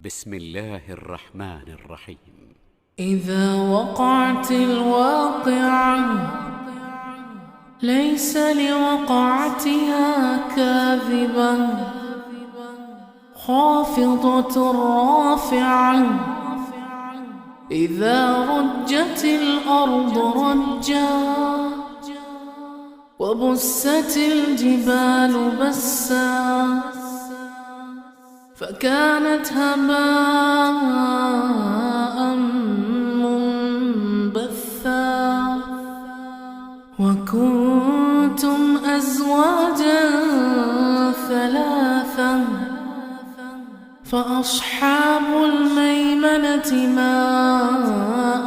بسم الله الرحمن الرحيم. إذا وقعت الواقعة ليس لوقعتها كاذبة خافضة رافعة إذا رجت الأرض رجا وبست الجبال بسا فكانت هباء منبثا وكنتم أزواجا ثلاثا فأصحاب الميمنة ما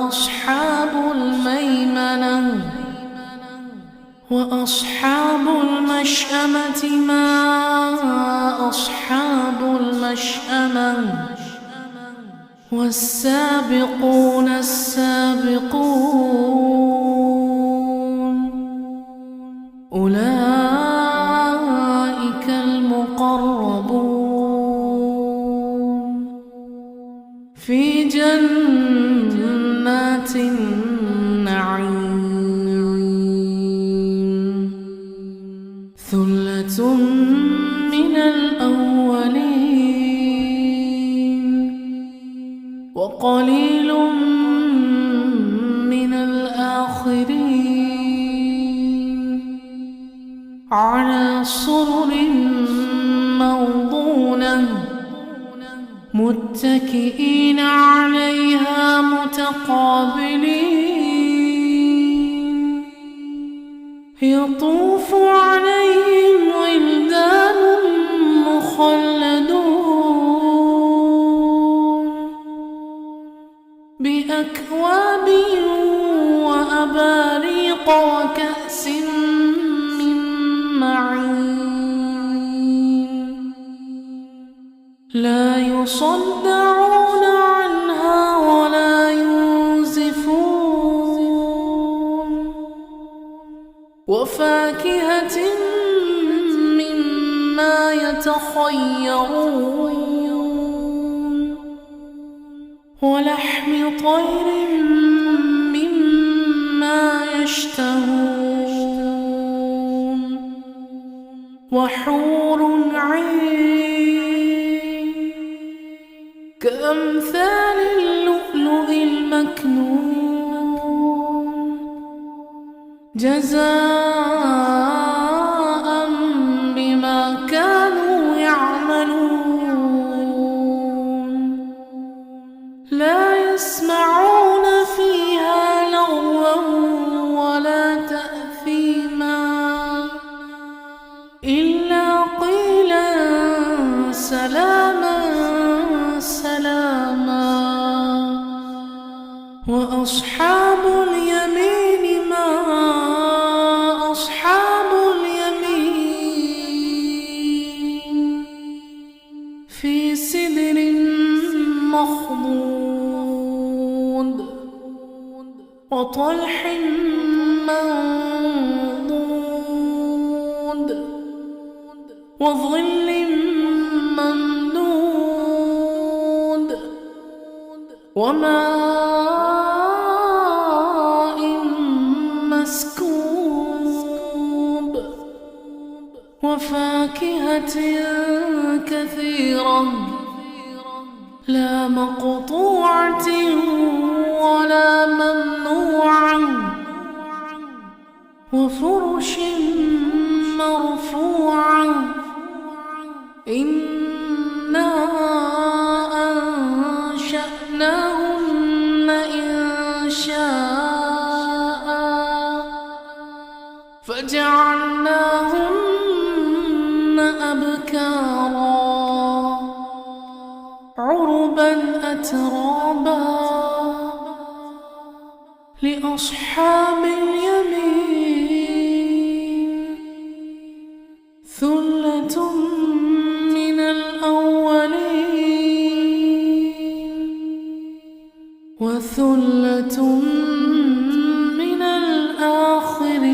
أصحاب الميمنة وأصحاب المشأمة ما أصحاب المشأمة والسابقون السابقون أولئك المقربون في جنات النعيم ثلة من الأولين وقليل من الآخرين على سرر موضونة متكئين عليها متقابلين يطوف عليهم ولدان مخلدون بأكواب وأباريق وكأس من معين لا يصدعون عنها ولا ينزفون وفاكهة مما يتخيرون ولحم طير مما يشتهون وحور عين كأمثال اللؤلؤ المكنون جزاء بما كانوا يعملون لا يسمعون فيها لغوا ولا تأثيما إلا قيلا سلاما سلاما وأصحاب اليمين ما أصحاب اليمين في سدر مخضود وطلح منضود وظل ممدود وماء مسكوب وفاكهة كثيرة لا مقطوعة ولا ممنوعة وفرش مرفوعة إنا أنشأناهن إنشاء فجعلناهن أبكارا عربا أترابا لأصحاب اليمين ثلة من الأولين وثلة من الآخرين.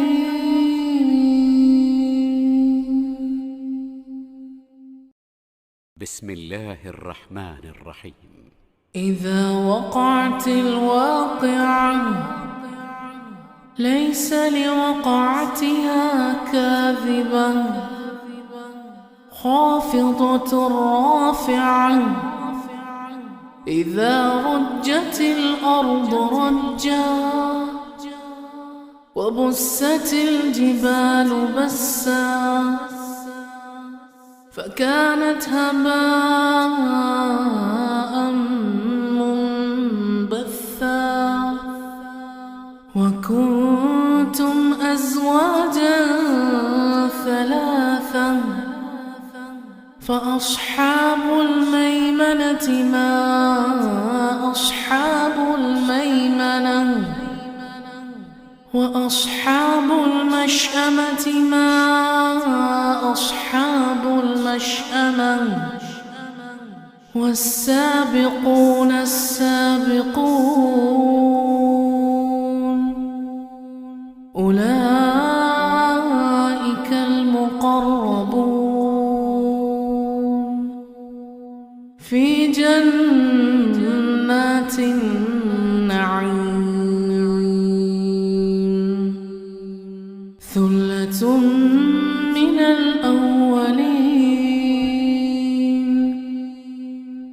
بسم الله الرحمن الرحيم. إذا وقعت الواقعة ليس لوقعتها كاذبة خافضة رافعة إذا رجت الأرض رجا وبست الجبال بسا فكانت هباء منبثا وكنتم أزواجا ثلاثا فأصحاب الميمنة ما أصحاب الميمنة وأصحاب المشأمة ما أصحاب المشأمة والسابقون السابقون أولئك المقربون في جنات النعيم ثلة من الأولين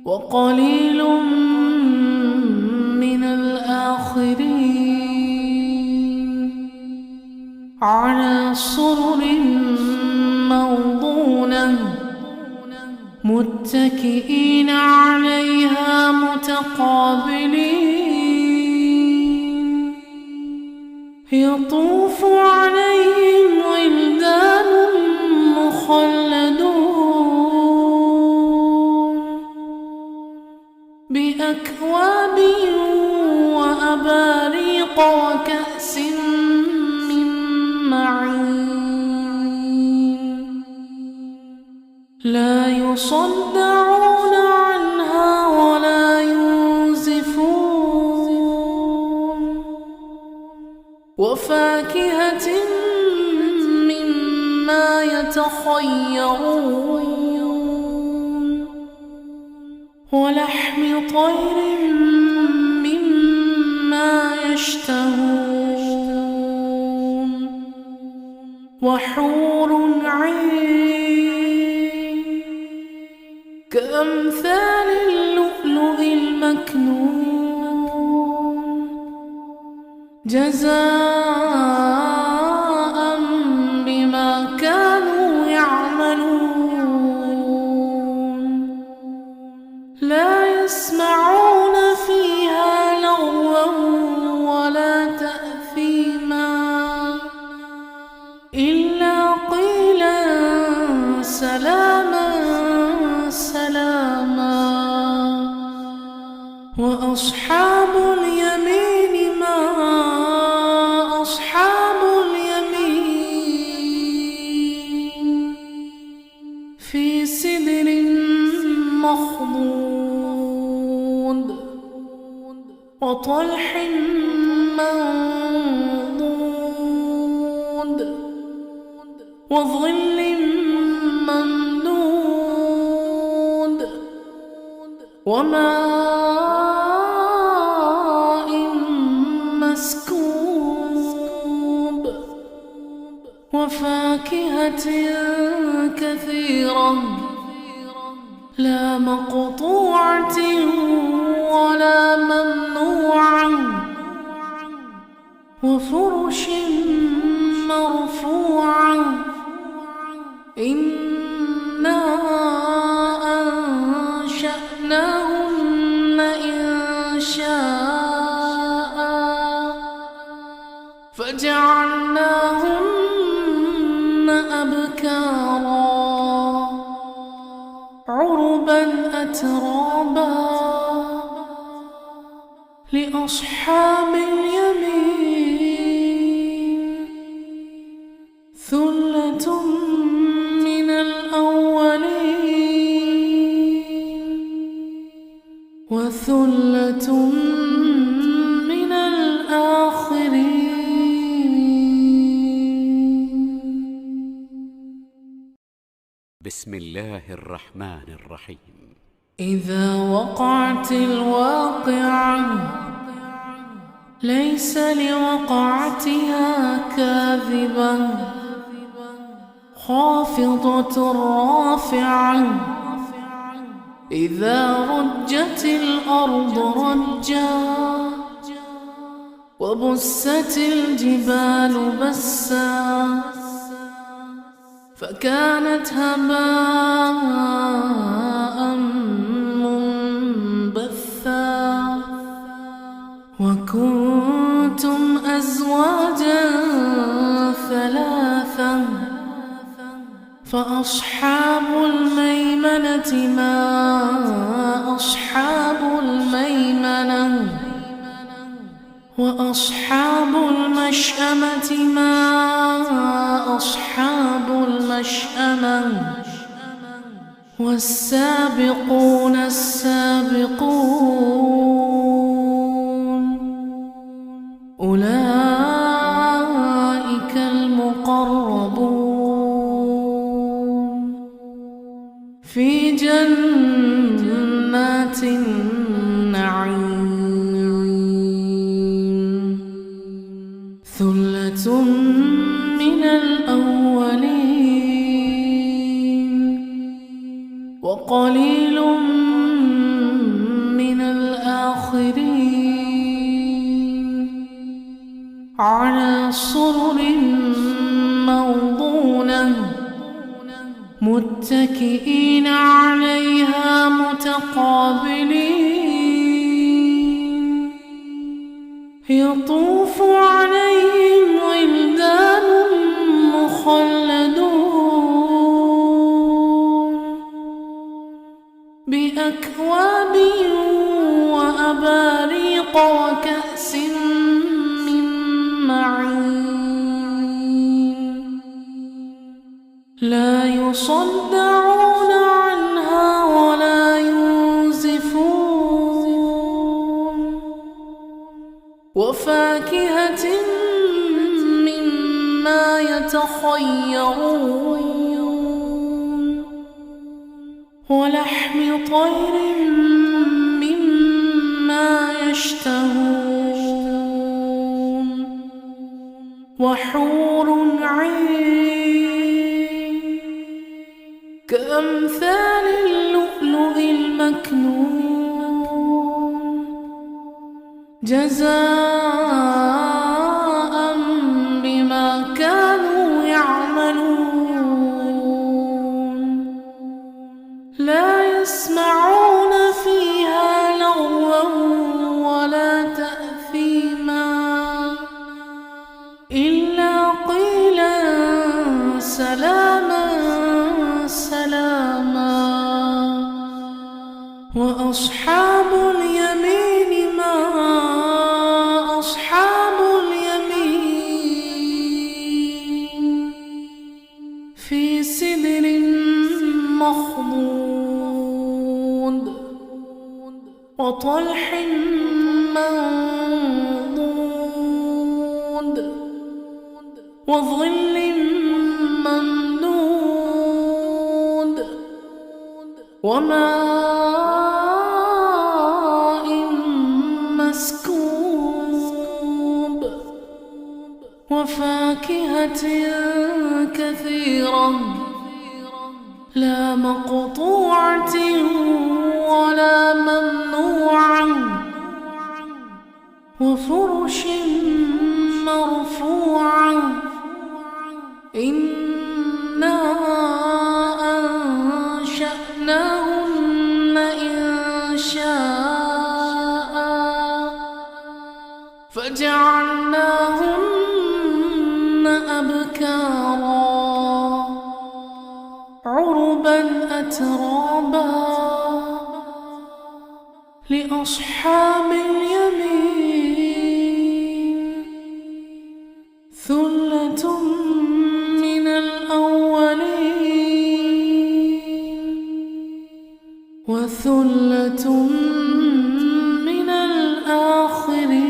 وقليل من الآخرين على سرر موضونة متكئين عليها متقابلين يطوف عليهم ولدان مخلدون بأكواب وأباريق وكأس من معين لا يصدعون عنها ولا ينزفون وفاكهة مما يتخيرون ولحم طير مما يشتهون وحور عين كأمثال اللؤلؤ المكنون جزاء بما كانوا يعملون لا يسمعون فيها لغوا ولا تأثيما إلا قيلا سلاما سلاما وأصحاب اليمين ما أصحاب اليمين في سدر مخضود وطلح منضود وظل ممدود وماء مسكوب وفاكهة كثيرة لا مقطوعة ولا ممنوعة وفرش مرفوعة إنا أنشأناهن إنشاء فجعلناهن أبكارا عربا أترابا لأصحاب اليمين ثلة من الأولين وثلة من الآخرين. بسم بسم الله الرحمن الرحيم. إذا وقعت الواقعة ليس لوقعتها كاذبة خافضة رافعة إذا رجت الأرض رجا وبست الجبال بسا فكانت هباء منبثا وكنتم أزواجا ثلاثا فأصحاب الميمنة ما أصحاب الميمنة وأصحاب المشأمة ما أصحاب المشأمة والسابقون السابقون أولئك المقربون في جنات النعيم ثلة من الأولين وقليل من الآخرين على سرر موضونة متكئين عليها متقابلين يطوف عليهم ولدان مخلدون بأكواب وأباريق وكأس من معين لا يصدعون عنها ولا ينزفون وفاكهة مما يتخيرون ولحم طير مما يشتهون وحور عين كأمثال اللؤلؤ المكنون جزاء بما كانوا يعملون لا يسمعون فيها لغوا ولا تأثيما إلا قيلا سلاما سلاما وأصحاب اليمين ما أصحاب اليمين في سدر مخضود وطلح منضود وظل ممدود وماء مسكوب وفاكهة كثيرة لا مقطوعة ولا ممنوعة وفرش مرفوعة إنا أنشأناهن إنشاء فجعلناهن أبكارا عربا أترابا لأصحاب اليمين ثلة من الأولين وثلة من الآخرين.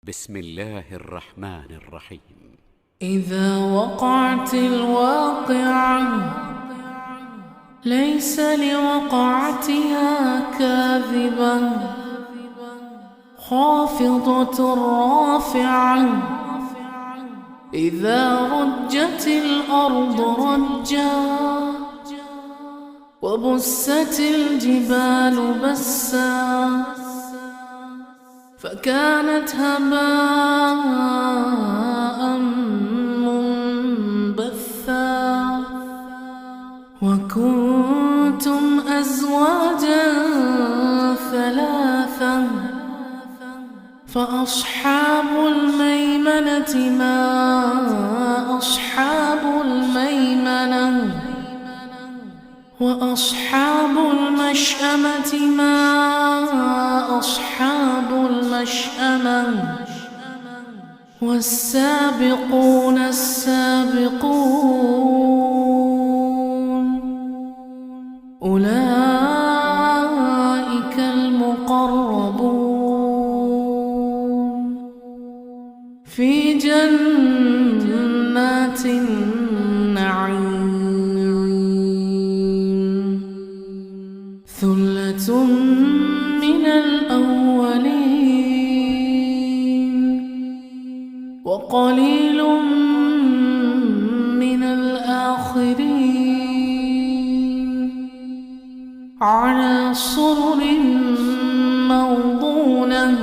بسم الله الرحمن الرحيم. إذا وقعت الواقعة ليس لوقعتها كاذبة خافضة رافعة إذا رجت الأرض رجا وبست الجبال بسا فكانت هباء منبثا وكنتم أزواجا ثلاثا فأصحاب الميمنة ما أصحاب الميمنة وأصحاب المشأمة ما أصحاب المشأمة والسابقون السابقون أولئك المقربون في جنات النعيم ثلة من الأولين وقليل من الآخرين على سرر موضونة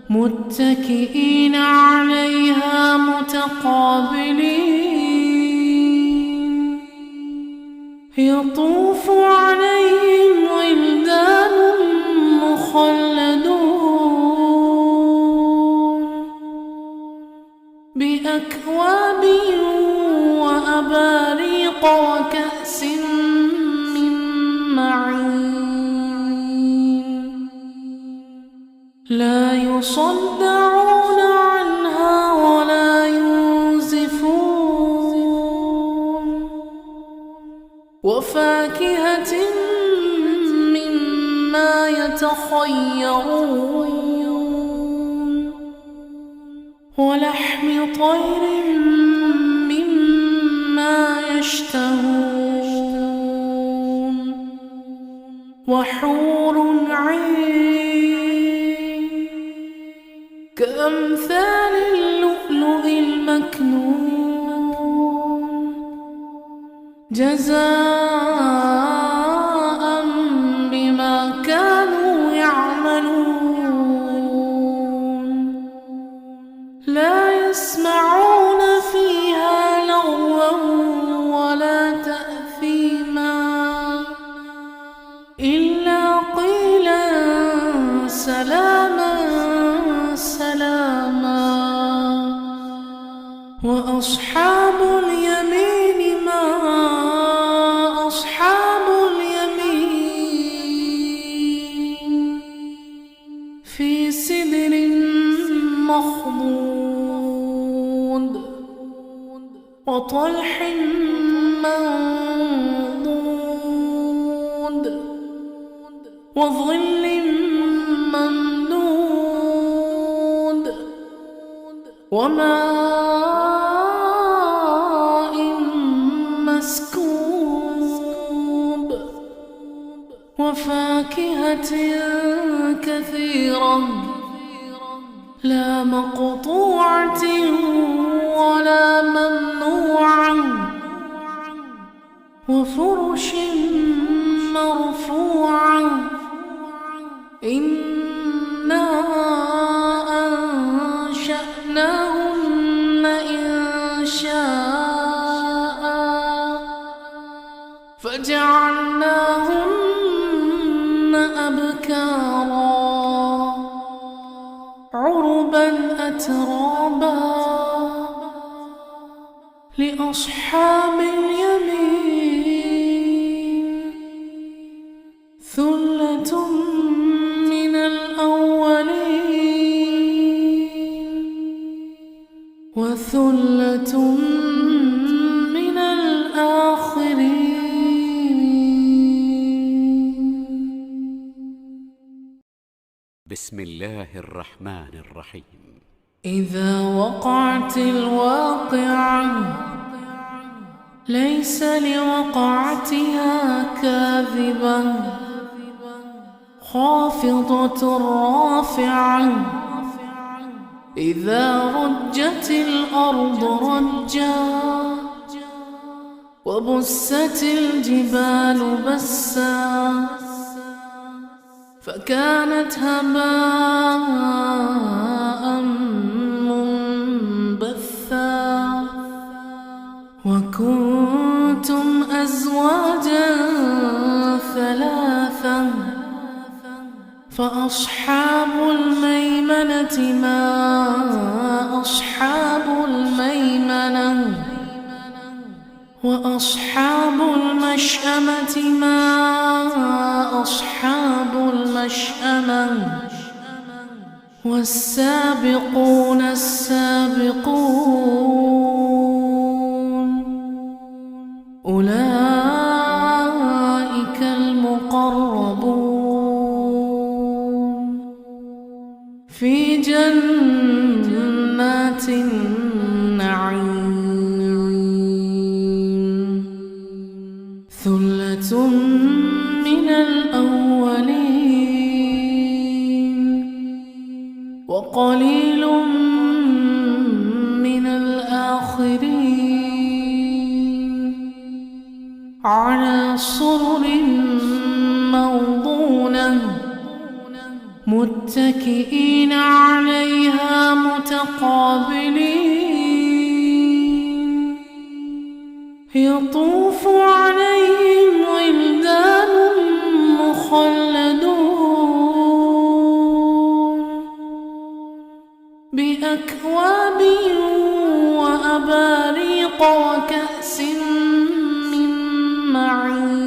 متكئين عليها متقابلين يطوف عليهم ولدان مخلدون بأكواب وأباريق وكأس من معين لا يصدعون عنها ولا ينزفون وفاكهة مما يتخيرون ولحم طير مما يشتهون وحور عين كأمثال اللؤلؤ المكنون جزاء بما كانوا يعملون لا يسمعون فيها لغوا ولا تأثيما إلا قيلا سلاما سلاما وأصحاب اليمين ما أصحاب اليمين في سدر مخضود وطلح منضود وظل ممدود وماء مسكوب وفاكهة كثيرة لا مقطوعة ولا ممنوعة وفرش مرفوعة إنا أنشأناهن إنشاء فجعلناهن أبكارا عربا أترابا لأصحاب اليمين ثلة من الأولين وثلة من الآخرين. بسم الله الرحمن الرحيم. إذا وقعت الواقعة ليس لوقعتها كاذبة خافضة رافعة إذا رجت الأرض رجا وبست الجبال بسا فكانت هباء منبثا وكنتم أزواجا ثلاثا فأصحاب الميمنة ما أصحاب الميمنة وأصحاب المشأمة ما أصحاب المشأمة والسابقون السابقون أولئك المقربون في جنات النعيم ثلة من الأولين وقليل من الآخرين على سرر موضونة متكئين عليها متقابلين يطوف عليهم ولدان مخلدون بأكواب وأباريق وكأس من معين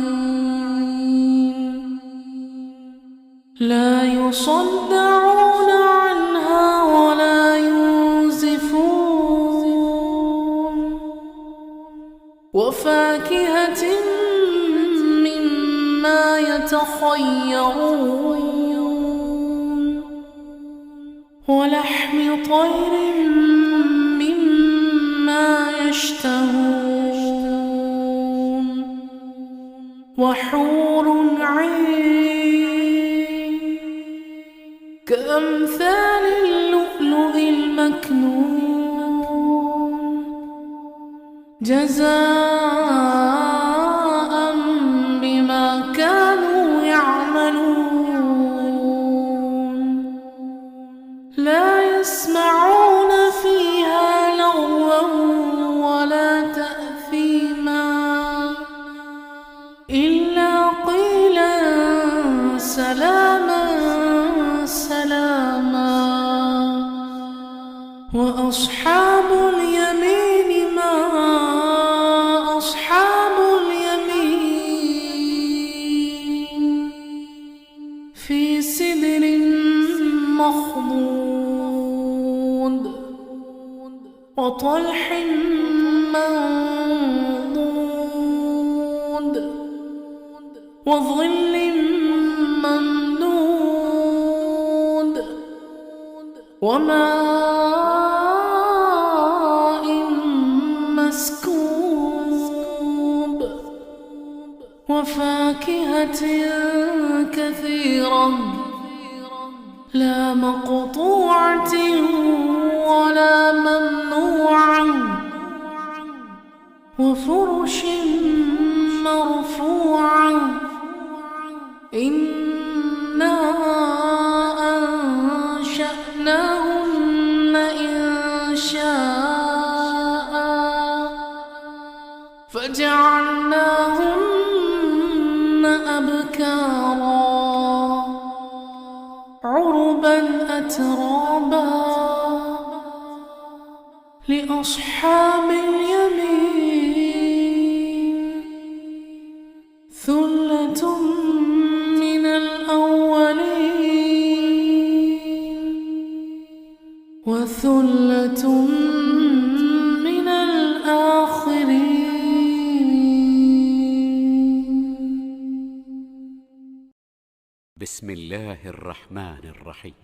لا يصدعون عنها ولا ينزفون وفاكهة مما يتخيرون ولحم طير مما يشتهون وحور عين كأمثال اللؤلؤ المكنون جزاء بما كانوا يعملون لا يسمعون فيها لغوا ولا تأثيما إلا قيلا سلاما سلاما وأصحاب اليمين ما أصحاب اليمين في سدر مخضود وطلح منضود وظل ممدود وماء مسكوب وفاكهة كثيرة لا مقطوعة ولا ممنوعة وفرش مرفوعة إنا أنشأناهن إنشاء فجعلناهن أبكارا عربا أترابا لأصحاب اليمين ثلة من الأولين وثلة من الآخرين. بسم الله الرحمن الرحيم.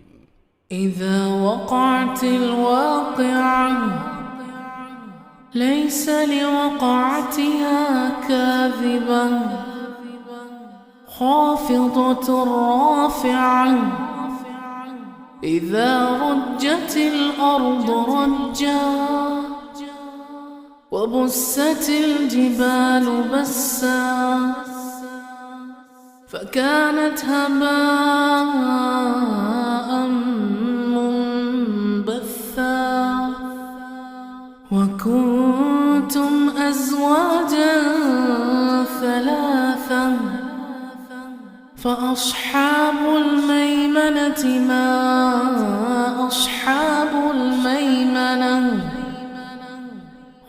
إذا وقعت الواقعة ليس لوقعتها كاذبة خافضة رافعة إذا رجت الأرض رجا وبست الجبال بسا فكانت هباء منبثا وكنتم أزواجا ثلاثا فأصحاب الميمنة ما أصحاب الميمنة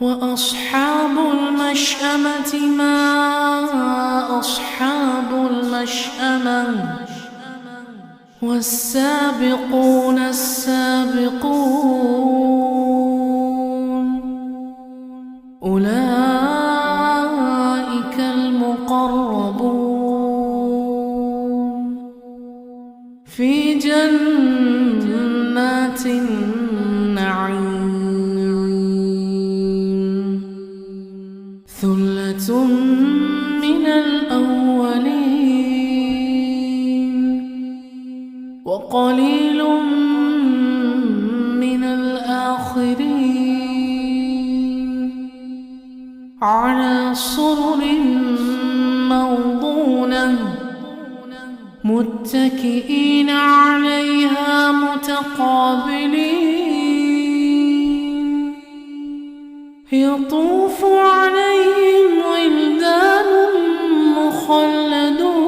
وأصحاب المشأمة ما أصحاب المشأمة والسابقون السابقون أولئك المقربون في جنات النعيم ثلة من الأولين وقليل من الآخرين على سرر موضونة متكئين عليها متقابلين يطوف عليهم ولدان مخلدون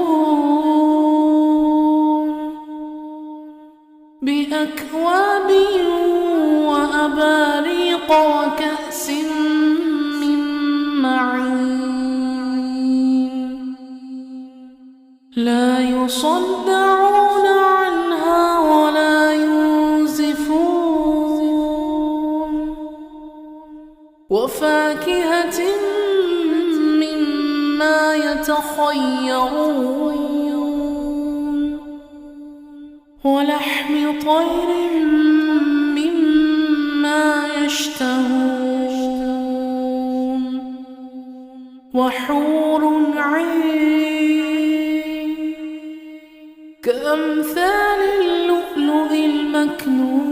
بأكواب وأباريق وكأس من معين لا يصدعون عنها ولا ينزفون وفاكهة مما يتخيرون ولحم طير مما يشتهون وحور عين كأمثال اللؤلؤ المكنون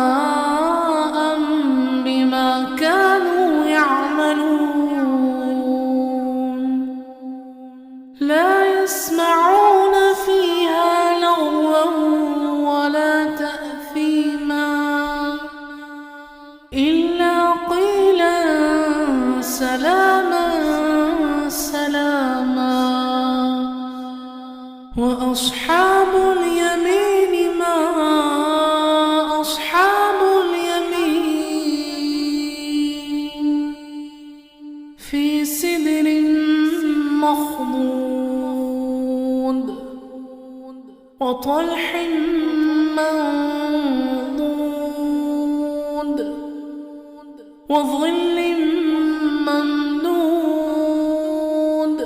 جزاء بما كانوا يعملون لا يسمعون فيها لغوا ولا تأثيما إلا قيلا سلاما سلاما وأصحاب اليمين ما أصحاب اليمين في سدر مخضود وطلح منضود وظل ممدود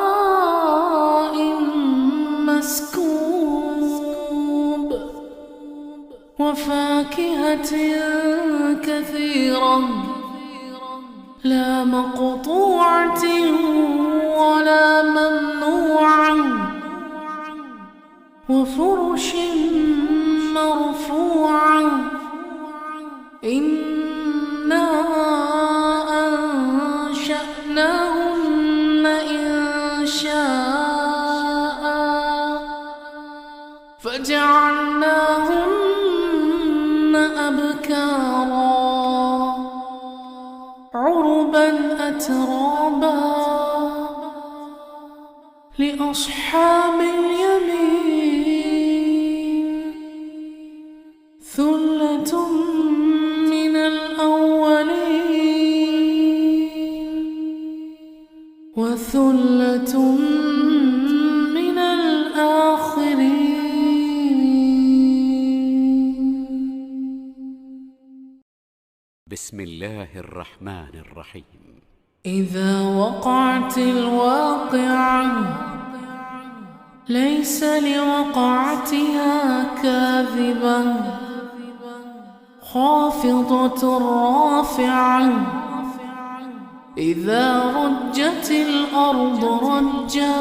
وماء مسكوب وفاكهة كثيرة لا مقطوعة ولا ممنوعة وفرش مرفوعة إنا أنشأناهن إنشاء فجعلناهن أبكارا عربا أترابا لأصحاب اليمين ثلة من الأولين وثلة من الآخرين بسم الله الرحمن الرحيم إذا وقعت الواقعة ليس لوقعتها كاذبة خافضة رافعة إذا رجت الأرض رجا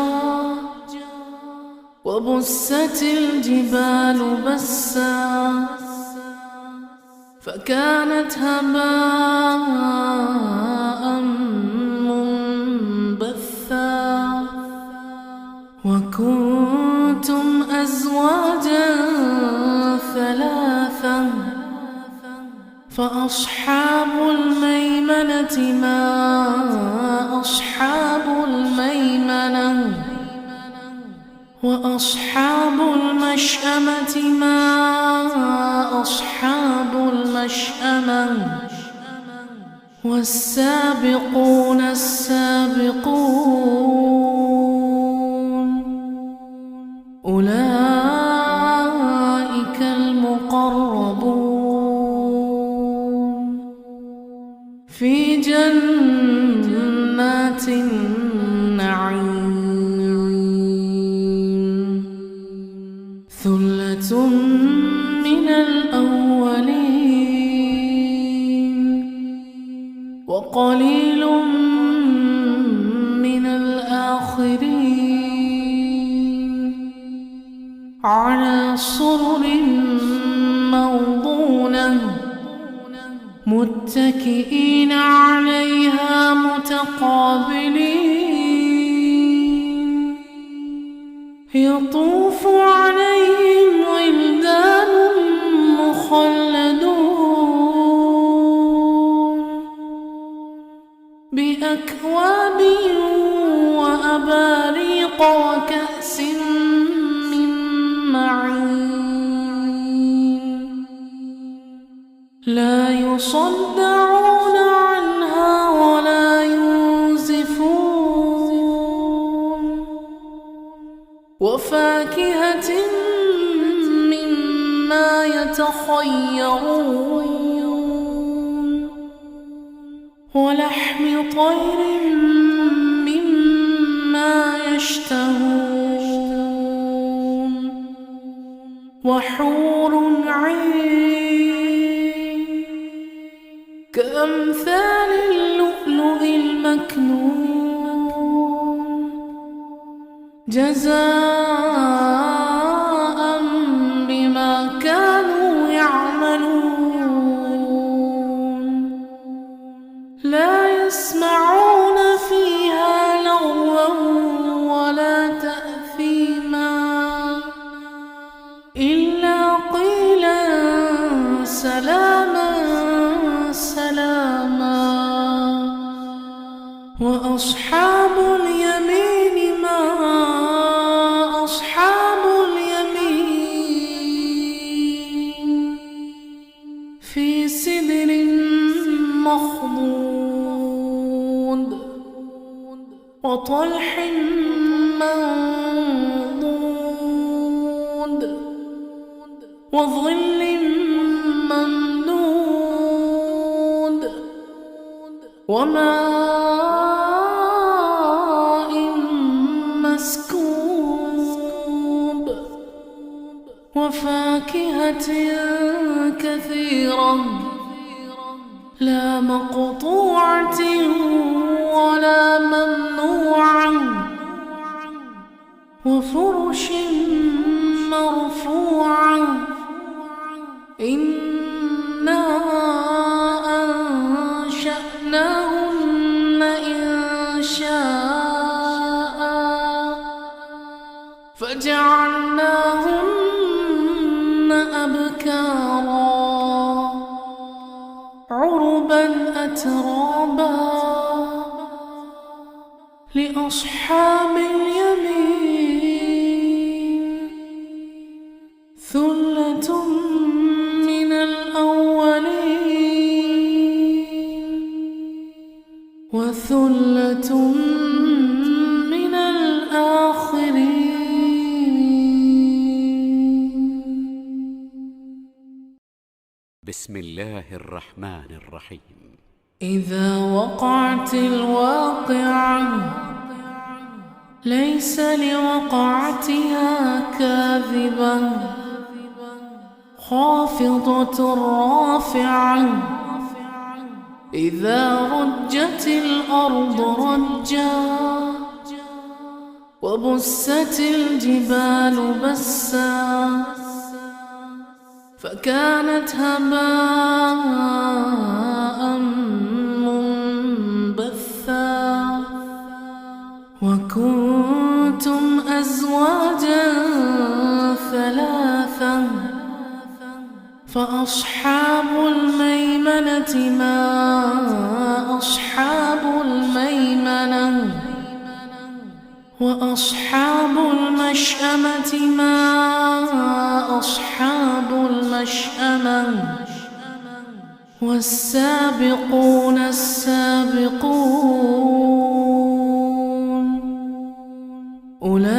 وبست الجبال بسا فكانت هباء منبثا وكنتم أزواجا ثلاثا فأصحاب الميمنة ما أصحاب الميمنة وأصحاب المشأمة ما أصحاب المشأمة والسابقون السابقون أولئك المقربون في جنات النعيم ثلة من الأولين وقليل من الآخرين على سرر موضونة متكئين عليها متقابلين يطوف عليهم ولدان مخلدون بأكواب وأباريق وكأس من معين لا يصدعون عنها ولا ينزفون وفاكهة مما يتخيرون ولحم طير مما يشتهون وحور عين كأمثال اللؤلؤ المكنون جزاء بما كانوا يعملون لا يسمعون فيها لغوا ولا تأثيما إلا قيلا سلاما سلاما وأصحاب اليمين ما أصحاب اليمين في سدر مخضود وطلح منضود وظل ممدود وماء مسكوب وفاكهة كثيرة لا مقطوعة ولا ممنوعة وفرش مرفوعة إنا أنشأناهن إنشاء فجعلناهن أبكارا عربا أترابا لأصحاب اليمين ثلة من الأولين وثلة من الآخرين. بسم الله الرحمن الرحيم. إذا وقعت الواقعة ليس لوقعتها كاذبة خافضة رافعة إذا رجت الأرض رجا وبست الجبال بسا فكانت هباء منبثا وكنتم أزواجا ثلاثا فأصحاب الميمنة ما أصحاب الميمنة وأصحاب المشأمة ما أصحاب المشأمة والسابقون السابقون أولئك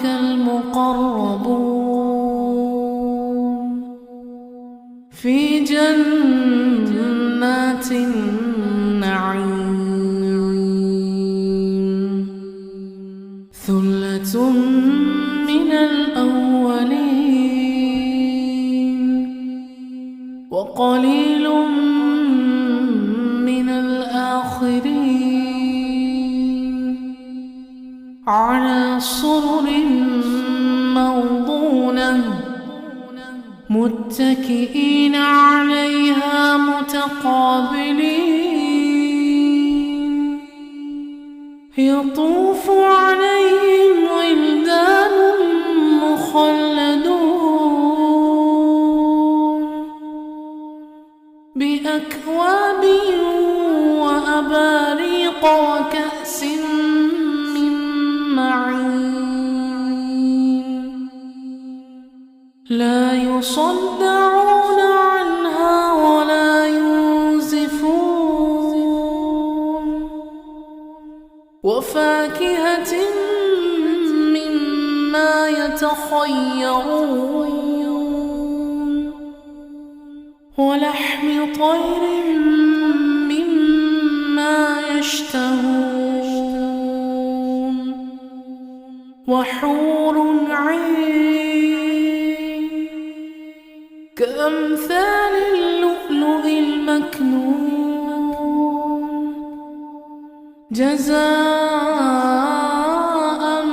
المقربون في جنات النعيم ثلة من الأولين وقليل من الآخرين على سرر موضونة متكئين عليها متقابلين يطوف عليهم ولدان مخلدون بأكواب وأباريق وكأس من معين لا يصدعون عنها ولا ينزفون وفاكهة مما يتخيرون ولحم طير مما يشتهون وحور عين كأمثال اللؤلؤ المكنون جزاء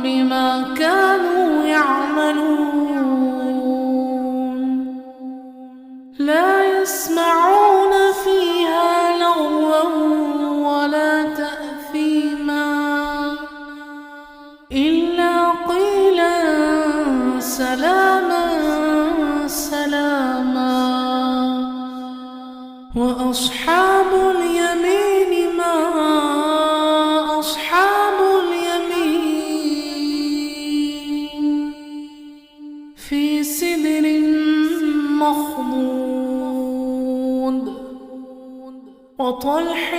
بما كانوا يعملون لا يسمعون فيها لغوا ولا تأثيما إلا قيلا سلاما سلاما وأصحاب اليمين ما أصحاب اليمين في سدر مخضود وطلح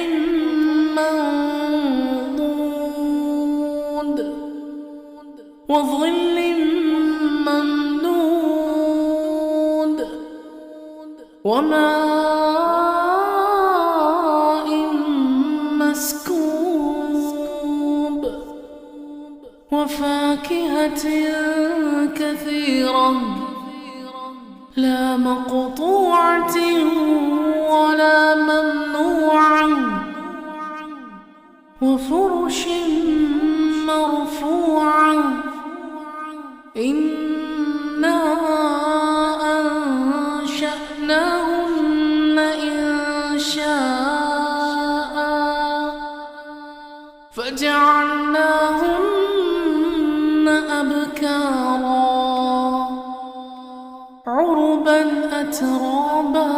منضود وظل ممدود وماء مسكوب وفاكهة كثيرة لا مقطوعة ولا ممنوعة وفرش مرفوعة إنا أنشأناهن إنشاء فجعلناهن أبكارا عربا أترابا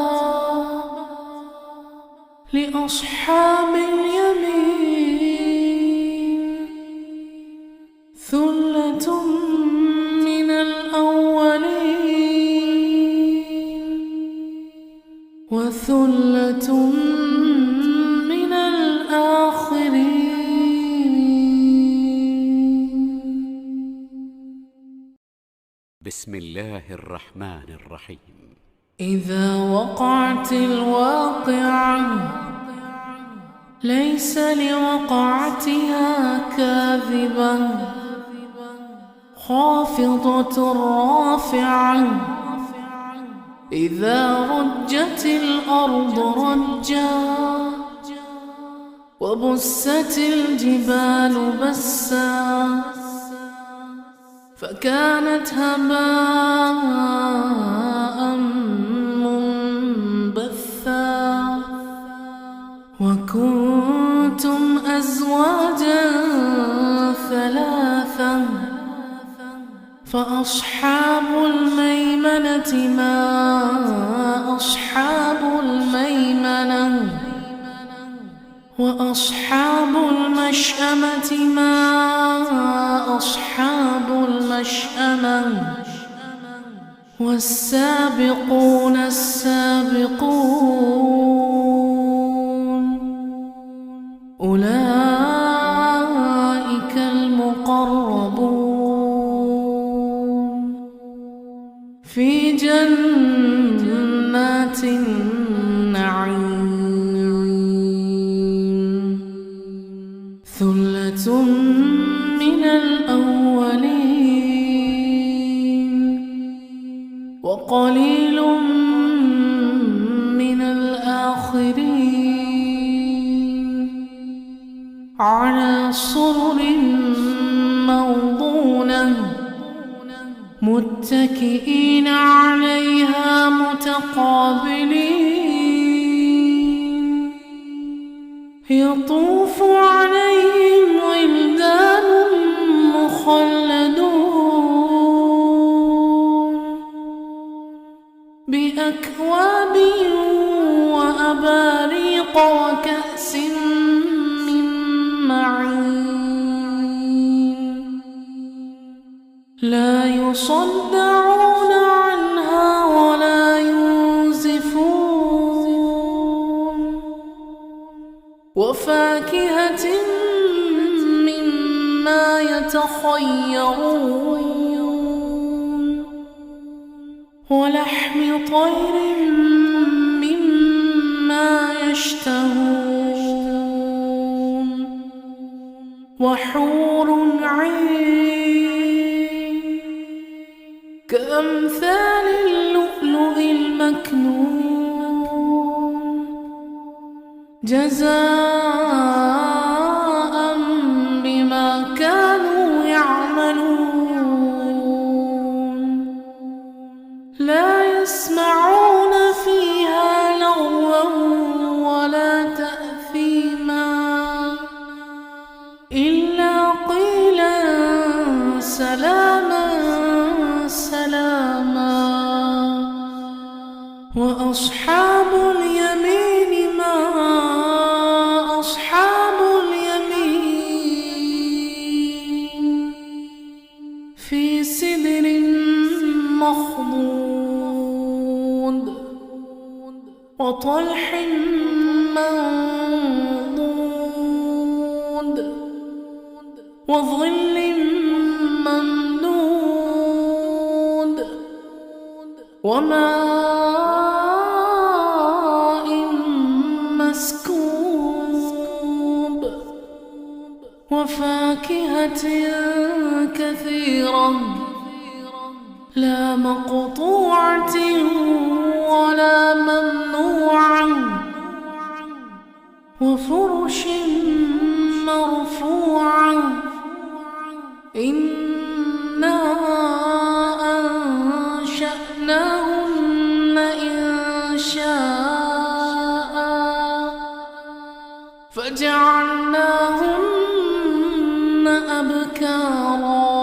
لأصحاب اليمين ثلة من الأولين وثلة من الآخرين. بسم الله الرحمن الرحيم. إذا وقعت الواقعة ليس لوقعتها كاذبة خافضة رافعة إذا رجت الأرض رجا وبست الجبال بسا فكانت هباء منبثا وكنتم أزواجا ثلاثا فأصحاب الميمنة ما أصحاب الميمنة وأصحاب المشأمة ما أصحاب المشأمة والسابقون السابقون أولئك المقربون في جنات النعيم ثلة من الأولين وقليل من الآخرين على سرر موضونة متكئين عليها متقابلين يطوف عليهم ولدان مخلدون بأكواب وأباريق وكأس من معين لا يصدعون عنها ولا ينزفون وفاكهة مما يتخيرون ولحم طير مما يشتهون وحور عين كأمثال اللؤلؤ المكنون جزاء بما كانوا يعملون لا يسمعون فيها لغوا ولا تأثيما إلا قيلا سلاما سلاما وأصحاب اليمين ما أصحاب اليمين في سدر مخضود وطلح منضود وظل ممدود وماء مسكوب وفاكهة كثيرة لا مقطوعة ولا ممنوعة وفرش مرفوعة إنا أنشأناهن إنشاء فجعلناهن أبكارا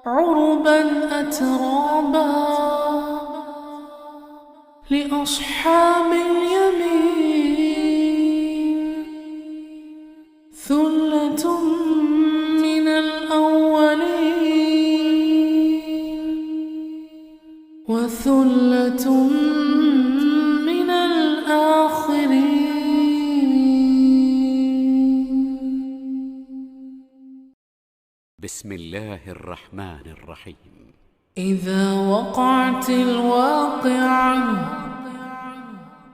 عربا أترابا لأصحاب اليمين ثلة من الأولين وثلة من الآخرين. بسم الله الرحمن الرحيم. إذا وقعت الواقعة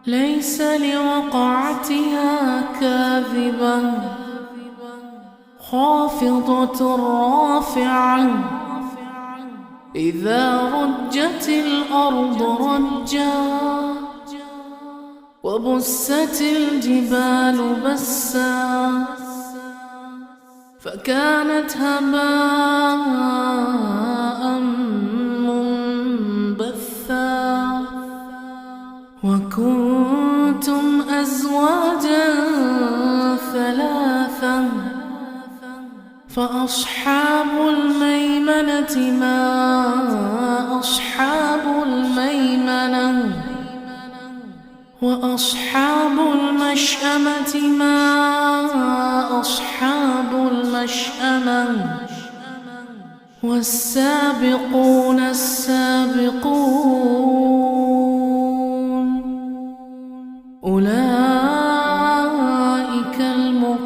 ليس لوقعتها كاذبة خافضة رافعة إذا رجت الأرض رجا وبست الجبال بسا فكانت هباء منبثا وكنتم أزواجا ثلاثا فأصحاب الميمنة ما أصحاب الميمنة وأصحاب المشأمة ما أصحاب المشأمة والسابقون السابقون أولئك المقربون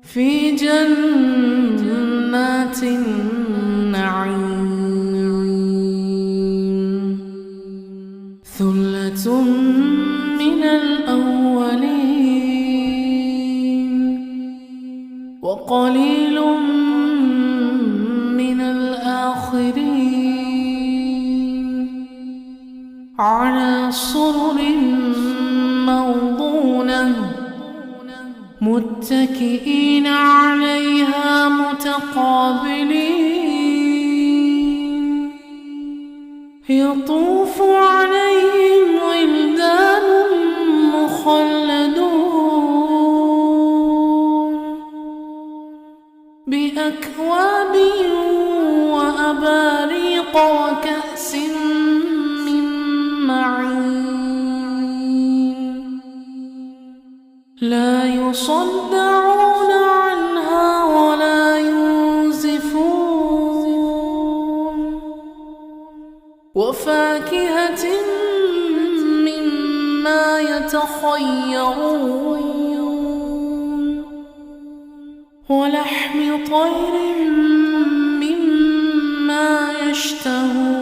في جنات النعيم ثلة من الأولين وقليل من الآخرين على سرر موضونة متكئين عليها متقابلين يطوف عليهم ولدان مخلدون بأكواب وأباريق وكأس من معين لا يصدعون عنها ولا ينزفون وفاكهة مما يتخيرون ولحم طير مما يشتهون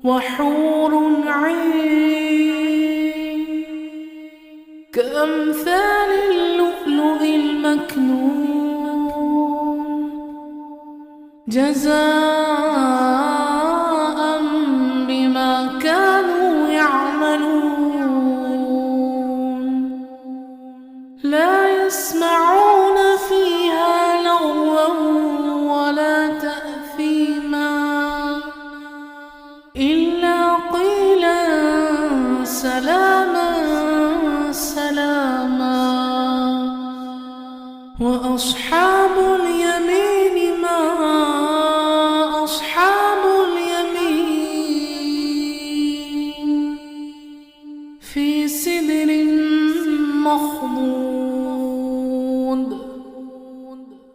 وحور عين كأمثال اللؤلؤ المكنون جزاء بما كانوا يعملون لا يسمعون فيها لغوا ولا تأثيما إلا قيلا سلاما سلاما وأصحاب اليمين ما أصحاب اليمين في سدر مخضود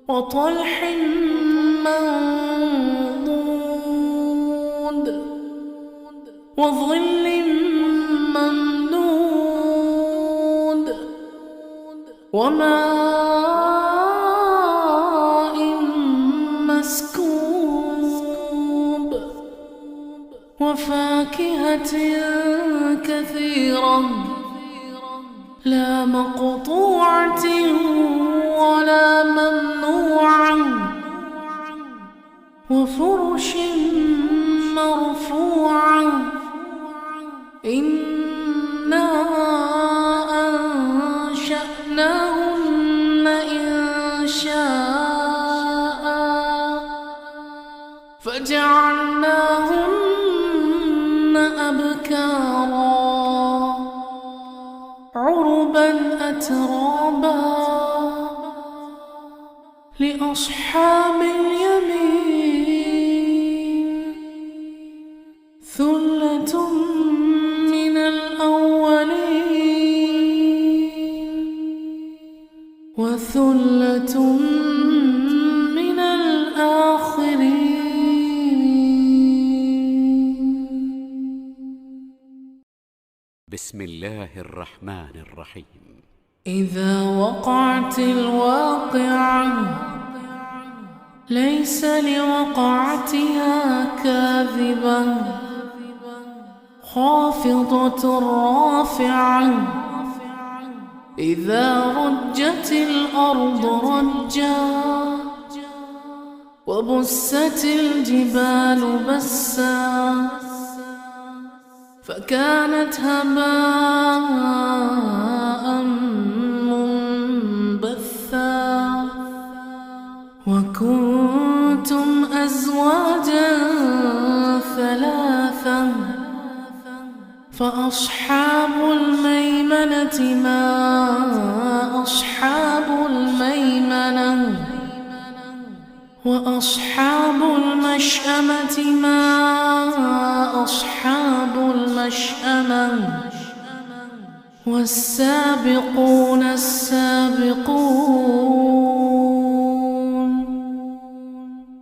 وطلح منضود وظل ممدود وماء مسكوب وفاكهة كثيرة لا مقطوعة ولا ممنوعة وفرش مرفوعة إنا أنشأناهن إنشاء فجعلناهن أبكارا عربا أترابا لأصحاب اليمين ثلة من الأولين وثلة من الآخرين بسم الله الرحمن الرحيم إذا وقعت الواقعة ليس لوقعتها كاذبة خافضة رافعة إذا رجت الأرض رجا وبست الجبال بسا فكانت هباء منبثا وكنتم أزواجا ثلاثا فأصحاب الميمنة ما أصحاب الميمنة وأصحاب المشأمة ما أصحاب المشأمة والسابقون السابقون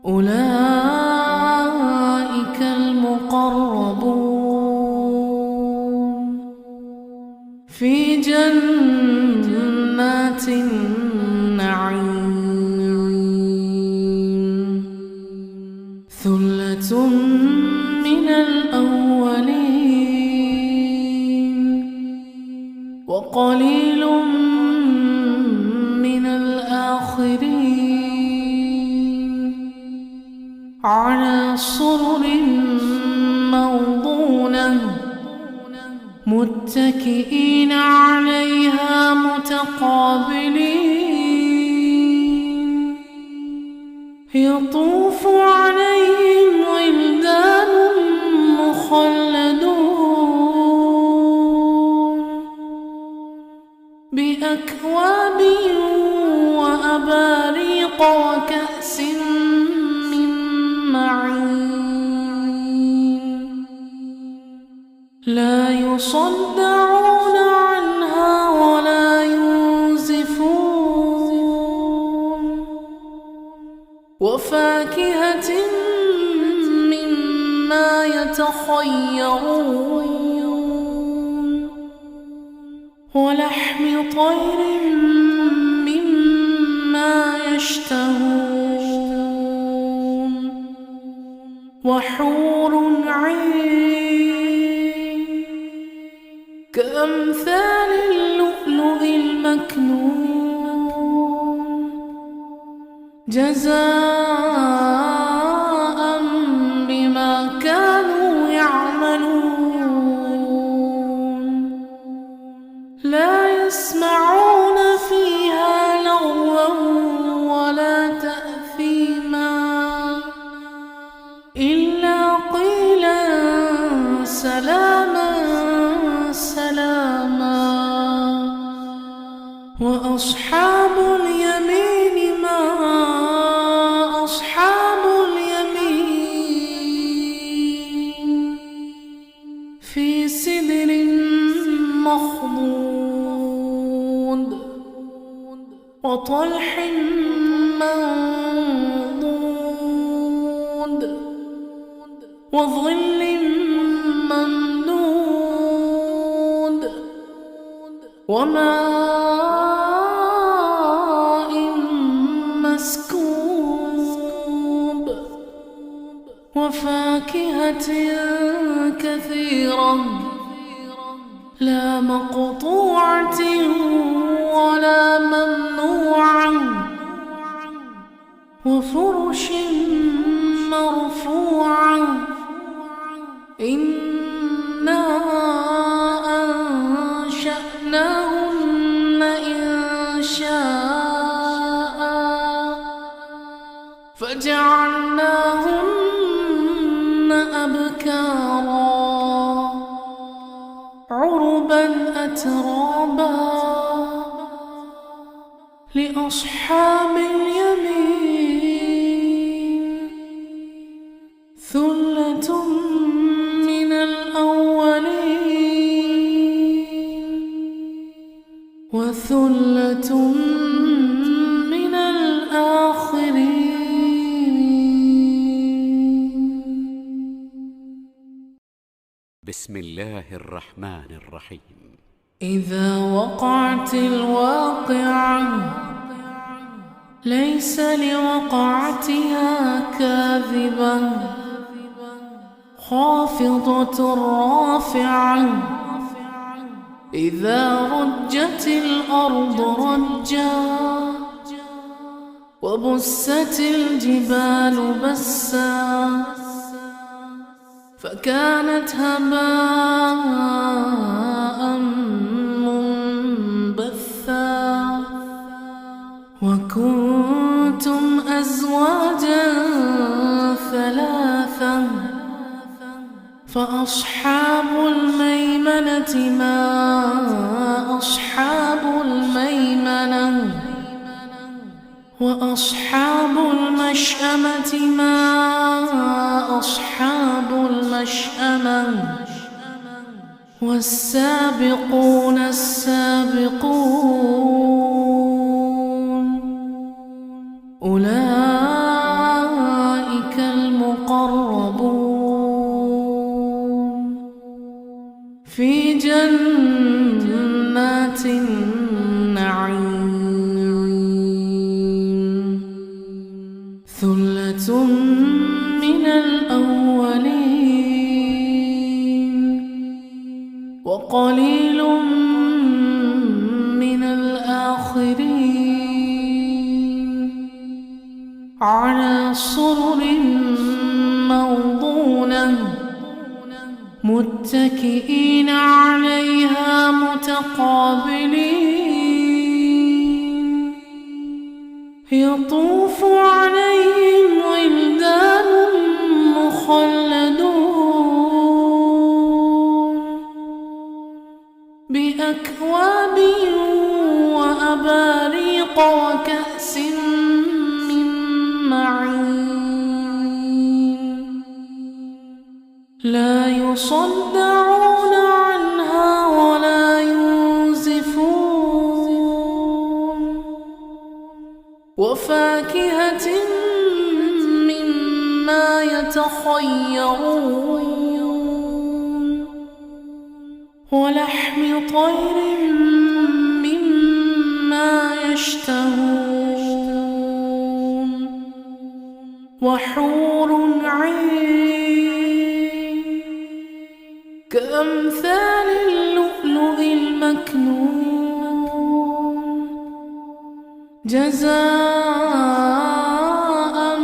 أولئك المقربون في جنات النعيم ثلة من الأولين وقليل من الآخرين على سرر موضونة متكئين عليها متقابلين يطوف عليهم ولدان مخلدون بأكواب وأباريق وكأس من معين لا يصدعون عنها ولا ينزفون وفاكهة مما يتخيرون ولحم طير مما يشتهون وحور عين كأمثال اللؤلؤ المكنون جزاء بما كانوا يعملون لا يسمعون فيها لغوا ولا تأثيما إلا قيلا سلاما سلاما وأصحاب اليمين ما أصحاب اليمين في سدر مخضود وطلح منضود وظل ممدود وماء مسكوب وفاكهة كثيرة لا مقطوعة ولا ممنوعة وفرش مرفوعة إنا أنشأناهن إنشاء فجعلناهن أبكارا عربا أترابا لأصحاب اليمين ثلة من الأولين وثلة من الآخرين بسم الله الرحمن الرحيم إذا وقعت الواقعة ليس لوقعتها كاذبة خافضة رافعة إذا رجت الأرض رجا وبست الجبال بسا فكانت هباء منبثا وكنتم أزواجا ثلاثا فأصحاب الميمنة ما أصحاب الميمنة وأصحاب المشأمة ما أصحاب المشأمة والسابقون السابقون أولئك المقربون في جنات النعيم ثلة من الأولين وقليل من الآخرين على سرر موضونة متكئين عليها متقابلين يطوف عليهم ولدان مخلدون بأكواب وأباريق وكأس من معين لا يصدعون عنها ولا ينزفون وفاكهة مما يتخيرون ولحم طير مما يشتهون وحور عين كأمثال اللؤلؤ المكنون جزاء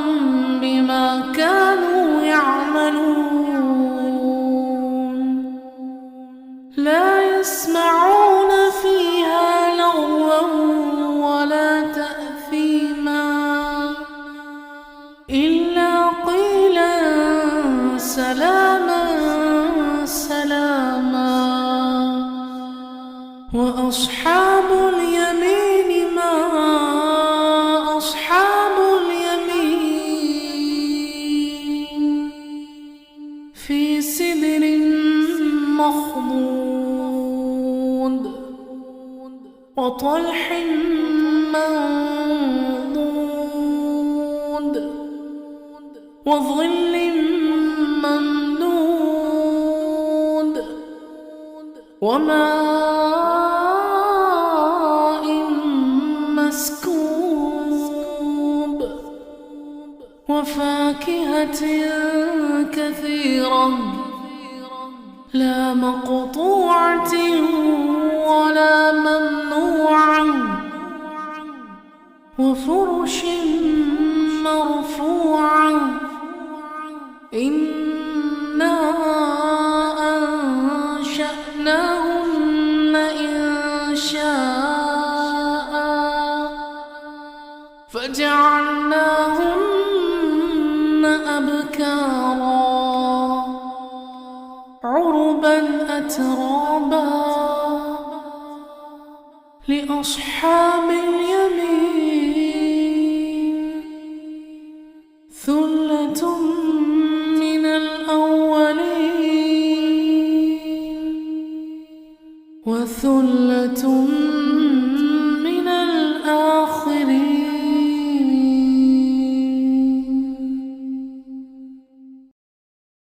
بما كانوا يعملون لا يسمعون فيها لغوا ولا تأثيما إلا قيلا سلاما سلاما وأصحاب اليمين ما أصحاب اليمين في سدر مخضود وطلح منضود وظل ممدود وماء مسكوب وفاكهة كثيرة لا مقطوعة ولا ممنوعة وفرش مرفوعة إنا أنشأناهن إنشاء فجعلناهن أبكارا عربا أترابا لأصحاب اليمين ثلة